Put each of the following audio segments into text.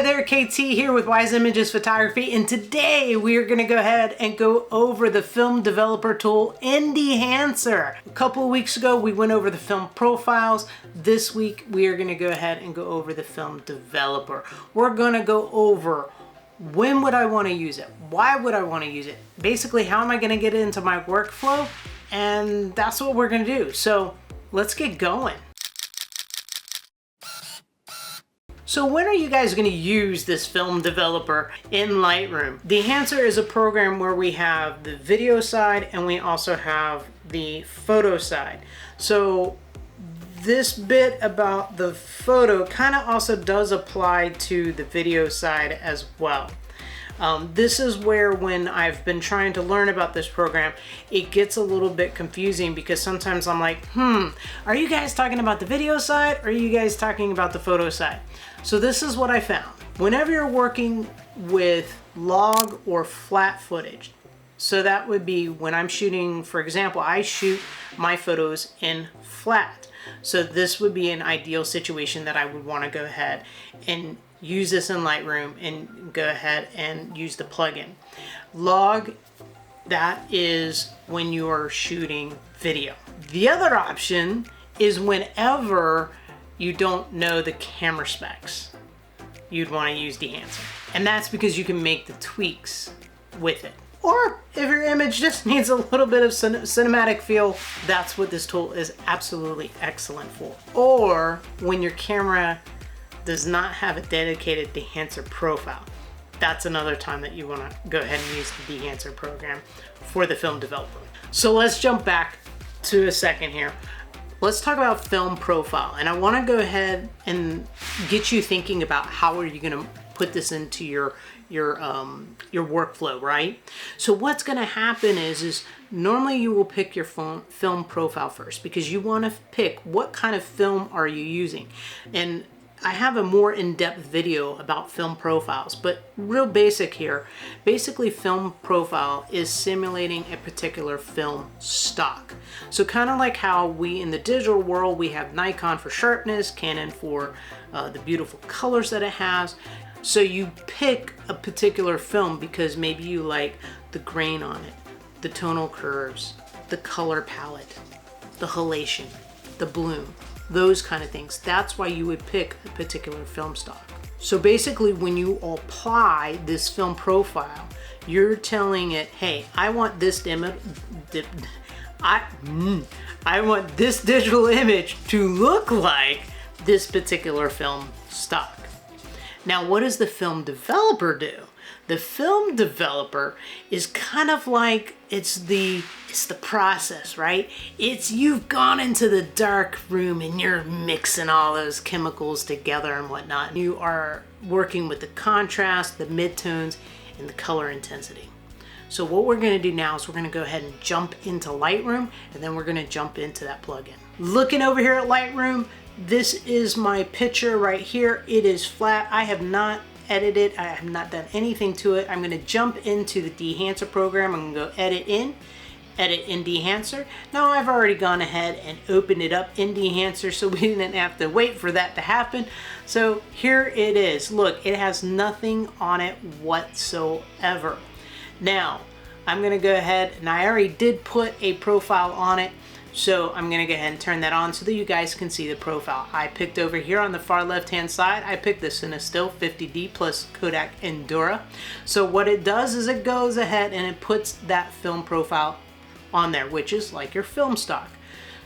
Hi there, KT here with Wise Images Photography, and today we are going to go ahead and go over the film developer tool in Dehancer. A couple of weeks ago we went over the film profiles. This week we are going to go ahead and go over the film developer. We're going to go over when would I want to use it, why would I want to use it, basically how am I going to get it into my workflow, and that's what we're going to do. So let's get going. So when are you guys going to use this film developer in Lightroom? Dehancer is a program where we have the video side and we also have the photo side. So this bit about the photo kind of also does apply to the video side as well. This is where, when I've been trying to learn about this program, it gets a little bit confusing because sometimes I'm like, are you guys talking about the video side or are you guys talking about the photo side? So this is what I found. Whenever you're working with log or flat footage, so that would be when I'm shooting, for example, I shoot my photos in flat. So this would be an ideal situation that I would want to go ahead and use this in Lightroom and go ahead and use the plugin. Log, that is when you are shooting video. The other option is whenever you don't know the camera specs, you'd want to use Dehancer. And that's because you can make the tweaks with it. Or if your image just needs a little bit of cinematic feel, that's what this tool is absolutely excellent for. Or when your camera does not have a dedicated Dehancer profile, that's another time that you want to go ahead and use the Dehancer program for the film developer. So let's jump back to a second here. Let's talk about film profile, and I want to go ahead and get you thinking about how are you going to put this into your workflow, right? So what's going to happen is normally you will pick your film profile first because you want to pick what kind of film are you using. And I have a more in-depth video about film profiles, but real basic here. Basically, film profile is simulating a particular film stock. So kind of like how we in the digital world, we have Nikon for sharpness, Canon for the beautiful colors that it has. So you pick a particular film because maybe you like the grain on it, the tonal curves, the color palette, the halation, the bloom, those kind of things. That's why you would pick a particular film stock. So basically, when you apply this film profile, you're telling it, hey, I want this image, I want this digital image to look like this particular film stock. Now, what does the film developer do? The film developer is kind of like, it's the process, right? You've gone into the dark room and you're mixing all those chemicals together and whatnot. You are working with the contrast, the midtones, and the color intensity. So what we're gonna do now is we're gonna go ahead and jump into Lightroom, and then we're gonna jump into that plugin. Looking over here at Lightroom, this is my picture right here. It is flat. I have not edited, I have not done anything to it. I'm going to jump into the Dehancer program. I'm going to go edit in Dehancer. Now I've already gone ahead and opened it up in Dehancer, so we didn't have to wait for that to happen. So here it is. Look, it has nothing on it whatsoever. Now I'm going to go ahead, and I already did put a profile on it. So I'm going to go ahead and turn that on so that you guys can see the profile. I picked over here on the far left hand side, I picked the Cinestill 50D plus Kodak Endura. So what it does is it goes ahead and it puts that film profile on there, which is like your film stock.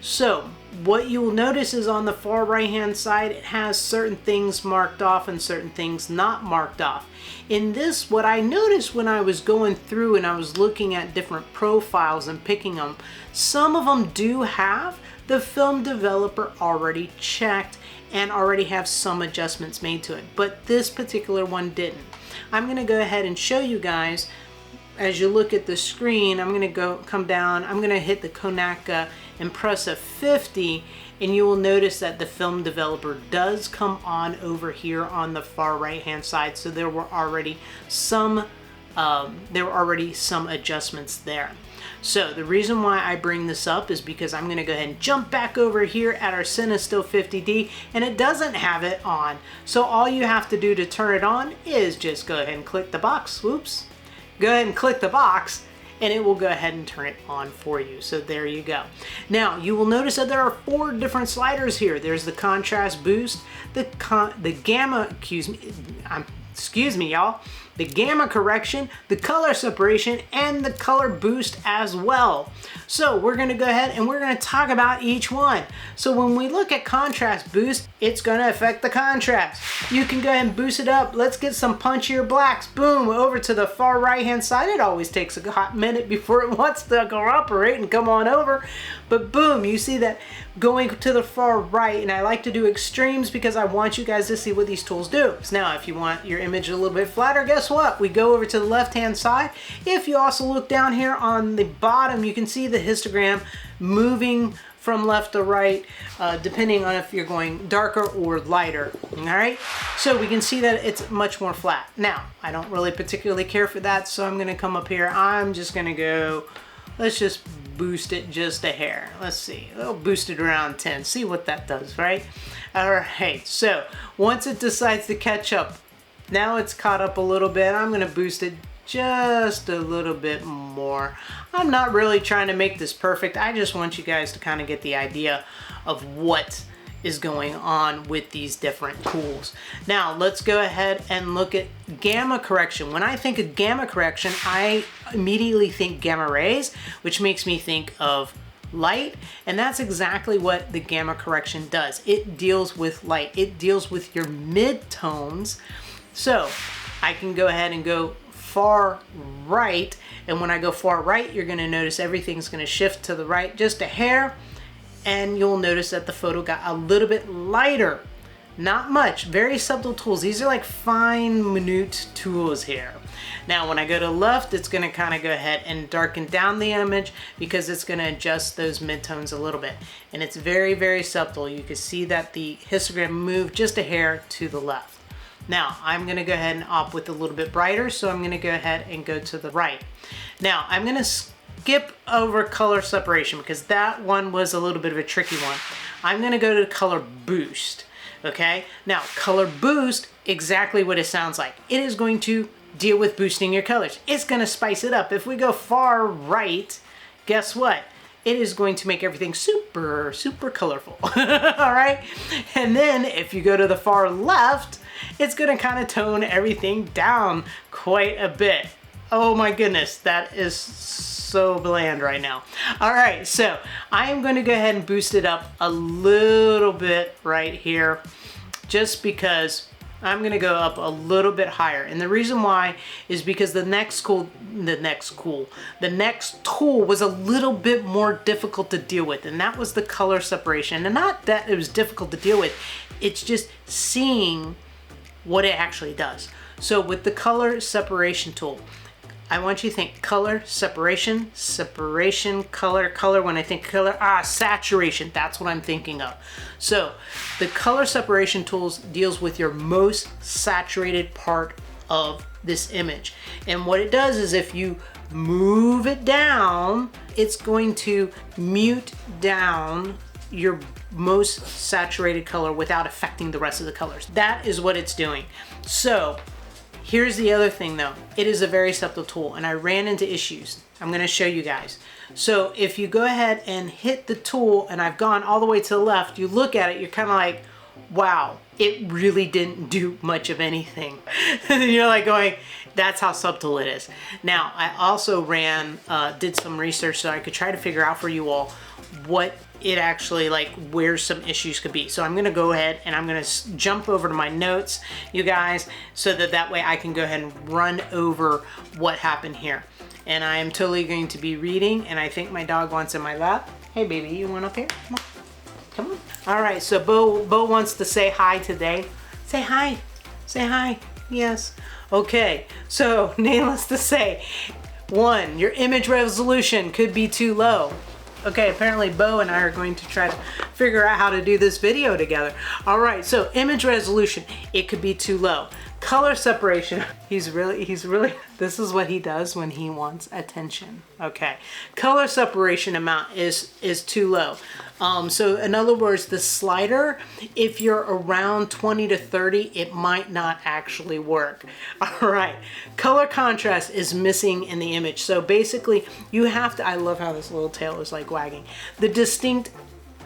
So what you will notice is on the far right hand side, it has certain things marked off and certain things not marked off. In this, what I noticed when I was going through and I was looking at different profiles and picking them, some of them do have the film developer already checked and already have some adjustments made to it, but this particular one didn't. I'm going to go ahead and show you guys. As you look at the screen, I'm going to come down, I'm going to hit the Kodak Impressa 50, and you will notice that the film developer does come on over here on the far right hand side. So there were already some adjustments there. So the reason why I bring this up is because I'm gonna go ahead and jump back over here at our Cinestill 50D, and it doesn't have it on. So all you have to do to turn it on is just go ahead and click the box. Whoops. Go ahead and click the box, and it will go ahead and turn it on for you. So there you go. Now you will notice that there are 4 different sliders here. There's the contrast boost, the gamma, excuse me y'all, the gamma correction, the color separation, and the color boost as well. So we're gonna go ahead and we're gonna talk about each one. So when we look at contrast boost, it's gonna affect the contrast. You can go ahead and boost it up. Let's get some punchier blacks. Boom, over to the far right hand side. It always takes a hot minute before it wants to cooperate and come on over. But boom, you see that going to the far right, and I like to do extremes because I want you guys to see what these tools do. So now if you want your image a little bit flatter, guess what? We go over to the left hand side. If you also look down here on the bottom, you can see the histogram moving from left to right, depending on if you're going darker or lighter, all right? So we can see that it's much more flat. Now, I don't really particularly care for that, so I'm gonna come up here. I'm just gonna go, let's just boost it just a hair. Let's see, I'll boost it around 10, see what that does, right? All right, so once it decides to catch up, now it's caught up a little bit, I'm gonna boost it just a little bit more. I'm not really trying to make this perfect. I just want you guys to kind of get the idea of what is going on with these different tools. Now let's go ahead and look at gamma correction. When I think of gamma correction, I immediately think gamma rays, which makes me think of light, and that's exactly what the gamma correction does. It deals with light. It deals with your mid-tones. So I can go ahead and go far right, and when I go far right, you're gonna notice everything's gonna shift to the right just a hair, and you'll notice that the photo got a little bit lighter. Not much, very subtle tools. These are like fine, minute tools here. Now, when I go to left, it's gonna kind of go ahead and darken down the image because it's gonna adjust those midtones a little bit. And it's very, very subtle. You can see that the histogram moved just a hair to the left. Now, I'm gonna go ahead and opt with a little bit brighter, so I'm gonna go ahead and go to the right. Now, I'm gonna skip over color separation because that one was a little bit of a tricky one. I'm gonna go to color boost, okay? Now, color boost, exactly what it sounds like. It is going to deal with boosting your colors. It's gonna spice it up. If we go far right, guess what? It is going to make everything super, super colorful, all right? And then if you go to the far left, it's gonna kind of tone everything down quite a bit. Oh my goodness, that is so bland right now. All right, so I am gonna go ahead and boost it up a little bit right here, just because I'm gonna go up a little bit higher. And the reason why is because the next tool was a little bit more difficult to deal with, and that was the color separation. And not that it was difficult to deal with, it's just seeing what it actually does. So with the color separation tool, I want you to think color, separation, separation, color, color. When I think color, saturation, that's what I'm thinking of. So the color separation tools deals with your most saturated part of this image. And what it does is if you move it down, it's going to mute down your most saturated color without affecting the rest of the colors. That is what it's doing. So here's the other thing though. It is a very subtle tool, and I ran into issues. I'm gonna show you guys. So if you go ahead and hit the tool, and I've gone all the way to the left, you look at it, you're kind of like, wow, it really didn't do much of anything. You're like going, that's how subtle it is. Now, I also did some research so I could try to figure out for you all what it actually, like, where some issues could be. So I'm gonna go ahead and I'm gonna jump over to my notes, you guys, so that way I can go ahead and run over what happened here. And I am totally going to be reading, and I think my dog wants in my lap. Hey baby, you want up here? Come on. Come on. All right, so Beau wants to say hi today. Say hi. Say hi. Yes. Okay, so needless to say, 1, your image resolution could be too low. Okay, apparently Beau and I are going to try to figure out how to do this video together. All right, so image resolution, it could be too low. Color separation. He's really, this is what he does when he wants attention. Okay. Color separation amount is too low. So in other words, the slider, if you're around 20 to 30, it might not actually work. All right. Color contrast is missing in the image. So basically you have to, I love how this little tail is like wagging. The distinct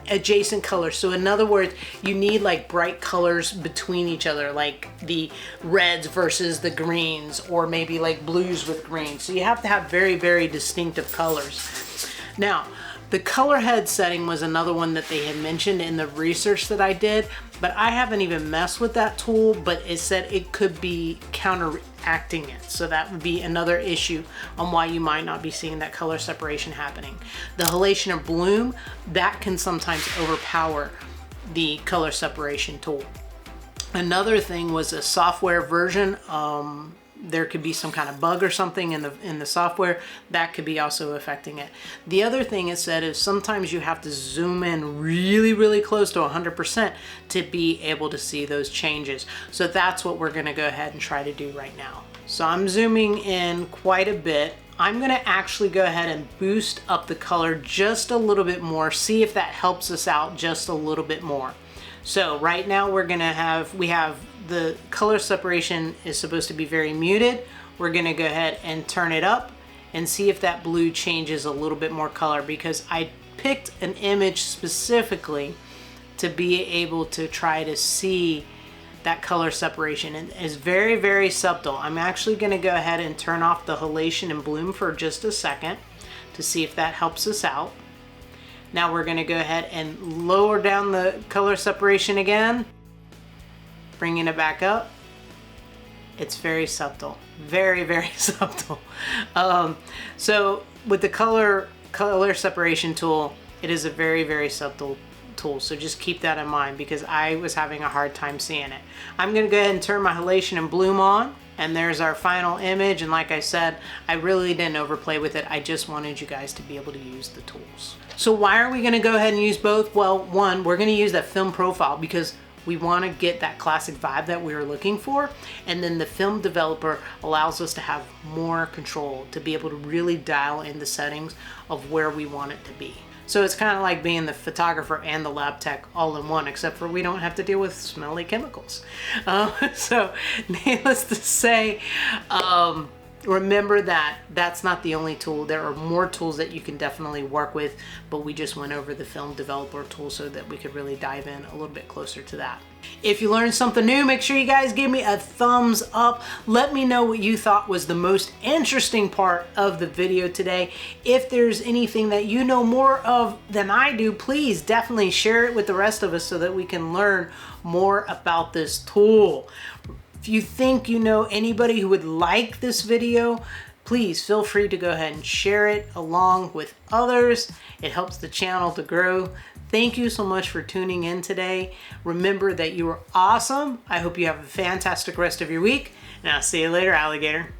adjacent colors. So in other words, you need like bright colors between each other, like the reds versus the greens, or maybe like blues with greens. So you have to have very, very distinctive colors. Now, the color head setting was another one that they had mentioned in the research that I did, but I haven't even messed with that tool, but it said it could be counteracting it. So that would be another issue on why you might not be seeing that color separation happening. The halation or bloom, that can sometimes overpower the color separation tool. Another thing was a software version. There could be some kind of bug or something in the software that could be also affecting it. The other thing is that is sometimes you have to zoom in really, really close to 100% to be able to see those changes. So that's what we're gonna go ahead and try to do right now. So I'm zooming in quite a bit. I'm gonna actually go ahead and boost up the color just a little bit more, see if that helps us out just a little bit more. So right now we have the color separation is supposed to be very muted. We're gonna go ahead and turn it up and see if that blue changes a little bit more color, because I picked an image specifically to be able to try to see that color separation. And it's very, very subtle. I'm actually gonna go ahead and turn off the halation and bloom for just a second to see if that helps us out. Now we're gonna go ahead and lower down the color separation again, bringing it back up. It's very subtle, very, very subtle. So with the color separation tool, it is a very, very subtle tool. So just keep that in mind, because I was having a hard time seeing it. I'm gonna go ahead and turn my halation and bloom on, and there's our final image. And like I said, I really didn't overplay with it. I just wanted you guys to be able to use the tools. So why are we gonna go ahead and use both? Well, one, we're gonna use that film profile because we want to get that classic vibe that we were looking for. And then the film developer allows us to have more control to be able to really dial in the settings of where we want it to be. So it's kind of like being the photographer and the lab tech all in one, except for we don't have to deal with smelly chemicals. So needless to say, remember that that's not the only tool. There are more tools that you can definitely work with, but we just went over the film developer tool so that we could really dive in a little bit closer to that. If you learned something new, make sure you guys give me a thumbs up. Let me know what you thought was the most interesting part of the video today. If there's anything that you know more of than I do, please definitely share it with the rest of us so that we can learn more about this tool. If you think you know anybody who would like this video, please feel free to go ahead and share it along with others. It helps the channel to grow. Thank you so much for tuning in today. Remember that you are awesome. I hope you have a fantastic rest of your week, and I'll see you later, alligator.